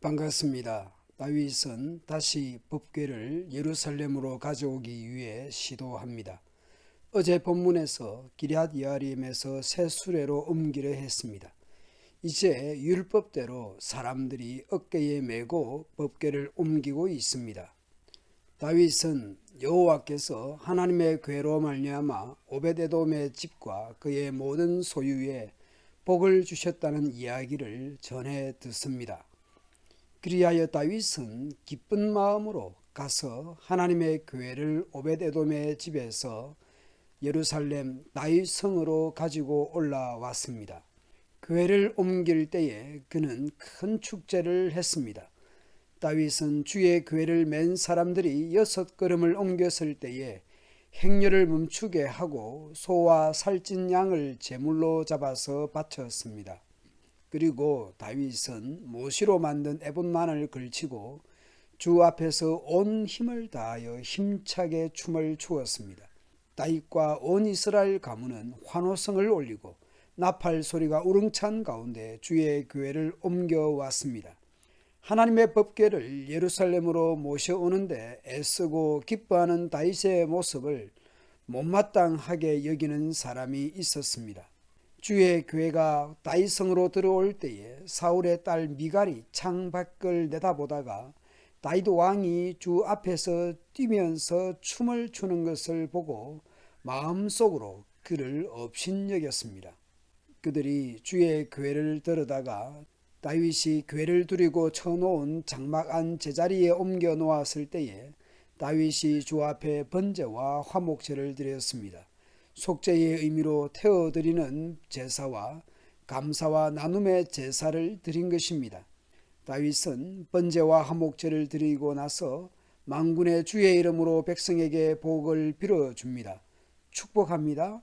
반갑습니다. 다윗은 다시 법궤를 예루살렘으로 가져오기 위해 시도합니다. 어제 본문에서 기럇 여아림에서 새 수레로 옮기려 했습니다. 이제 율법대로 사람들이 어깨에 메고 법궤를 옮기고 있습니다. 다윗은 여호와께서 하나님의 궤로 말미암아 오벳에돔의 집과 그의 모든 소유에 복을 주셨다는 이야기를 전해 듣습니다. 그리하여 다윗은 기쁜 마음으로 가서 하나님의 교회를 오벳에돔의 집에서 예루살렘 다윗 성으로 가지고 올라왔습니다. 교회를 옮길 때에 그는 큰 축제를 했습니다. 다윗은 주의 교회를 맨 사람들이 6걸음을 옮겼을 때에 행렬을 멈추게 하고 소와 살찐 양을 제물로 잡아서 바쳤습니다. 그리고 다윗은 모시로 만든 에봇만을 걸치고 주 앞에서 온 힘을 다하여 힘차게 춤을 추었습니다. 다윗과 온 이스라엘 가문은 환호성을 올리고 나팔 소리가 우렁찬 가운데 주의 교회를 옮겨왔습니다. 하나님의 법궤를 예루살렘으로 모셔오는데 애쓰고 기뻐하는 다윗의 모습을 못마땅하게 여기는 사람이 있었습니다. 주의 교회가 다윗성으로 들어올 때에 사울의 딸 미갈이 창 밖을 내다보다가 다윗 왕이 주 앞에서 뛰면서 춤을 추는 것을 보고 마음속으로 그를 업신여겼습니다. 그들이 주의 교회를 들여다가 다윗이 교회를 두르고 쳐놓은 장막 안 제자리에 옮겨 놓았을 때에 다윗이 주 앞에 번제와 화목제를 드렸습니다. 속죄의 의미로 태워드리는 제사와 감사와 나눔의 제사를 드린 것입니다. 다윗은 번제와 화목제를 드리고 나서 만군의 주의 이름으로 백성에게 복을 빌어줍니다. 축복합니다.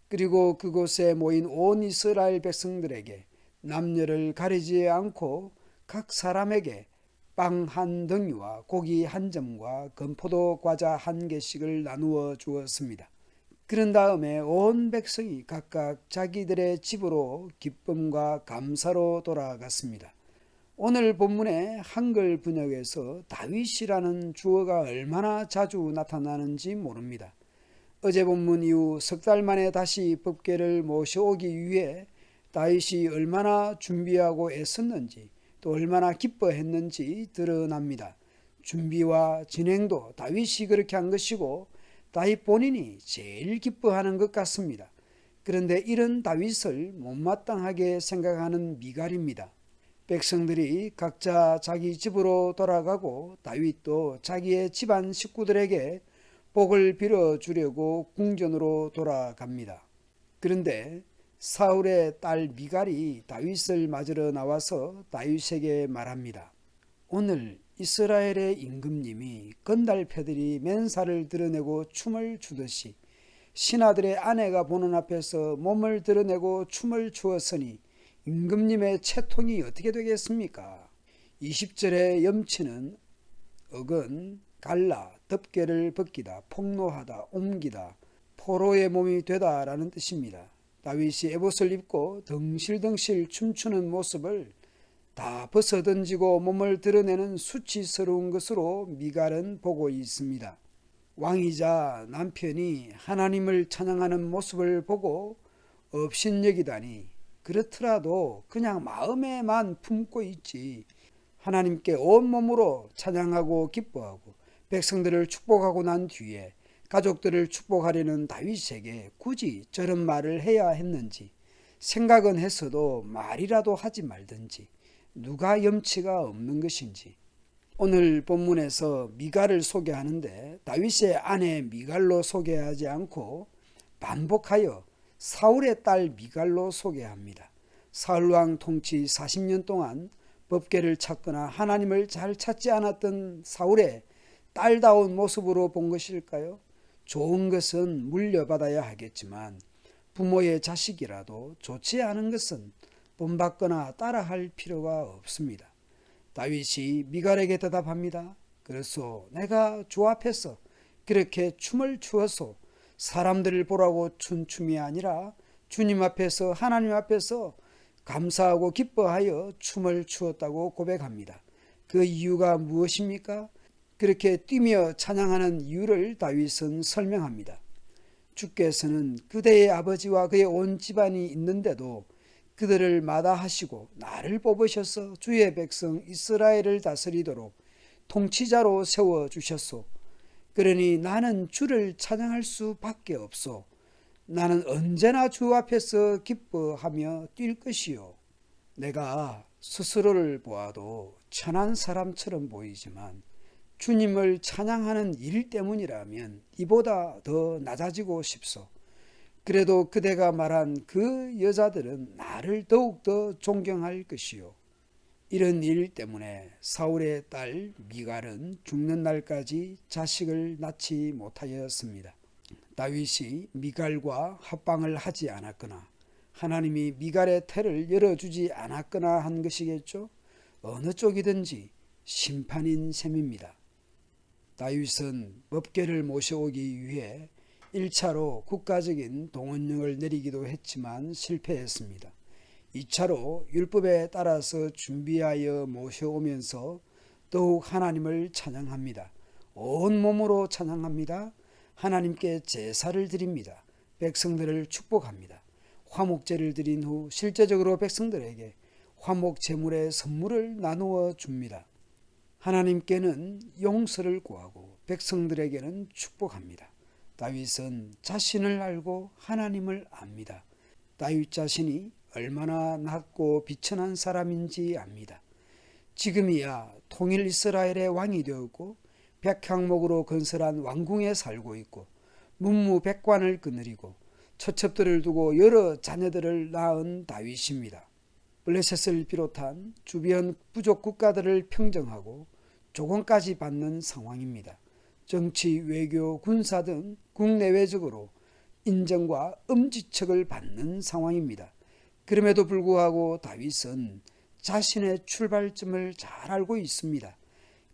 그리고 그곳에 모인 온 이스라엘 백성들에게 남녀를 가리지 않고 각 사람에게 빵 한 덩이와 고기 한 점과 건포도 과자 한 개씩을 나누어 주었습니다. 그런 다음에 온 백성이 각각 자기들의 집으로 기쁨과 감사로 돌아갔습니다. 오늘 본문의 한글 번역에서 다윗이라는 주어가 얼마나 자주 나타나는지 모릅니다. 어제 본문 이후 석 달 만에 다시 법궤를 모셔오기 위해 다윗이 얼마나 준비하고 애썼는지 또 얼마나 기뻐했는지 드러납니다. 준비와 진행도 다윗이 그렇게 한 것이고 다윗 본인이 제일 기뻐하는 것 같습니다. 그런데 이런 다윗을 못마땅하게 생각하는 미갈입니다. 백성들이 각자 자기 집으로 돌아가고 다윗도 자기의 집안 식구들에게 복을 빌어주려고 궁전으로 돌아갑니다. 그런데 사울의 딸 미갈이 다윗을 맞으러 나와서 다윗에게 말합니다. 오늘 이스라엘의 임금님이 건달패들이 맨살을 드러내고 춤을 추듯이 신하들의 아내가 보는 앞에서 몸을 드러내고 춤을 추었으니 임금님의 채통이 어떻게 되겠습니까? 20절의 염치는 억은 갈라, 덮개를 벗기다, 폭로하다, 옮기다, 포로의 몸이 되다 라는 뜻입니다. 다윗이 에봇을 입고 덩실덩실 춤추는 모습을 다 벗어던지고 몸을 드러내는 수치스러운 것으로 미갈은 보고 있습니다. 왕이자 남편이 하나님을 찬양하는 모습을 보고 업신여기다니 그렇더라도 그냥 마음에만 품고 있지 하나님께 온몸으로 찬양하고 기뻐하고 백성들을 축복하고 난 뒤에 가족들을 축복하려는 다윗에게 굳이 저런 말을 해야 했는지 생각은 했어도 말이라도 하지 말든지 누가 염치가 없는 것인지. 오늘 본문에서 미갈을 소개하는데 다윗의 아내 미갈로 소개하지 않고 반복하여 사울의 딸 미갈로 소개합니다. 사울왕 통치 40년 동안 법궤를 찾거나 하나님을 잘 찾지 않았던 사울의 딸다운 모습으로 본 것일까요? 좋은 것은 물려받아야 하겠지만 부모의 자식이라도 좋지 않은 것은 본받거나 따라할 필요가 없습니다. 다윗이 미갈에게 대답합니다. 그래서 내가 주 앞에서 그렇게 춤을 추어서 사람들을 보라고 춘 춤이 아니라 주님 앞에서 하나님 앞에서 감사하고 기뻐하여 춤을 추었다고 고백합니다. 그 이유가 무엇입니까? 그렇게 뛰며 찬양하는 이유를 다윗은 설명합니다. 주께서는 그대의 아버지와 그의 온 집안이 있는데도 그들을 마다하시고 나를 뽑으셔서 주의 백성 이스라엘을 다스리도록 통치자로 세워주셨소. 그러니 나는 주를 찬양할 수밖에 없소. 나는 언제나 주 앞에서 기뻐하며 뛸 것이요. 내가 스스로를 보아도 천한 사람처럼 보이지만 주님을 찬양하는 일 때문이라면 이보다 더 낮아지고 싶소. 그래도 그대가 말한 그 여자들은 나를 더욱더 존경할 것이요. 이런 일 때문에 사울의 딸 미갈은 죽는 날까지 자식을 낳지 못하였습니다. 다윗이 미갈과 합방을 하지 않았거나 하나님이 미갈의 태를 열어주지 않았거나 한 것이겠죠. 어느 쪽이든지 심판인 셈입니다. 다윗은 법궤를 모셔오기 위해 1차로 국가적인 동원령을 내리기도 했지만 실패했습니다. 2차로 율법에 따라서 준비하여 모셔오면서 더욱 하나님을 찬양합니다. 온 몸으로 찬양합니다. 하나님께 제사를 드립니다. 백성들을 축복합니다. 화목제를 드린 후 실제적으로 백성들에게 화목 제물의 선물을 나누어 줍니다. 하나님께는 용서를 구하고 백성들에게는 축복합니다. 다윗은 자신을 알고 하나님을 압니다. 다윗 자신이 얼마나 낮고 비천한 사람인지 압니다. 지금이야 통일 이스라엘의 왕이 되었고 백향목으로 건설한 왕궁에 살고 있고 문무백관을 거느리고 처첩들을 두고 여러 자녀들을 낳은 다윗입니다. 블레셋을 비롯한 주변 부족 국가들을 평정하고 조공까지 받는 상황입니다. 정치, 외교, 군사 등 국내외적으로 인정과 엄지척을 받는 상황입니다. 그럼에도 불구하고 다윗은 자신의 출발점을 잘 알고 있습니다.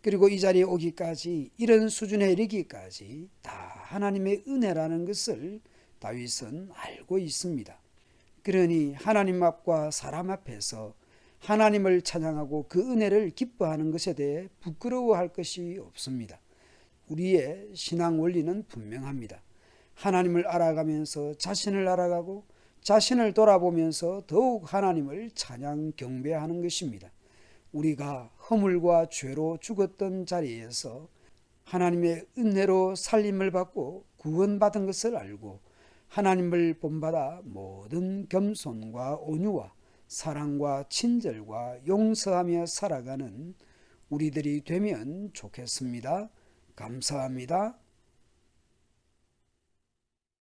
그리고 이 자리에 오기까지, 이런 수준에 이르기까지 다 하나님의 은혜라는 것을 다윗은 알고 있습니다. 그러니 하나님 앞과 사람 앞에서 하나님을 찬양하고 그 은혜를 기뻐하는 것에 대해 부끄러워할 것이 없습니다. 우리의 신앙 원리는 분명합니다. 하나님을 알아가면서 자신을 알아가고 자신을 돌아보면서 더욱 하나님을 찬양 경배하는 것입니다. 우리가 허물과 죄로 죽었던 자리에서 하나님의 은혜로 살림을 받고 구원받은 것을 알고 하나님을 본받아 모든 겸손과 온유와 사랑과 친절과 용서하며 살아가는 우리들이 되면 좋겠습니다. 감사합니다.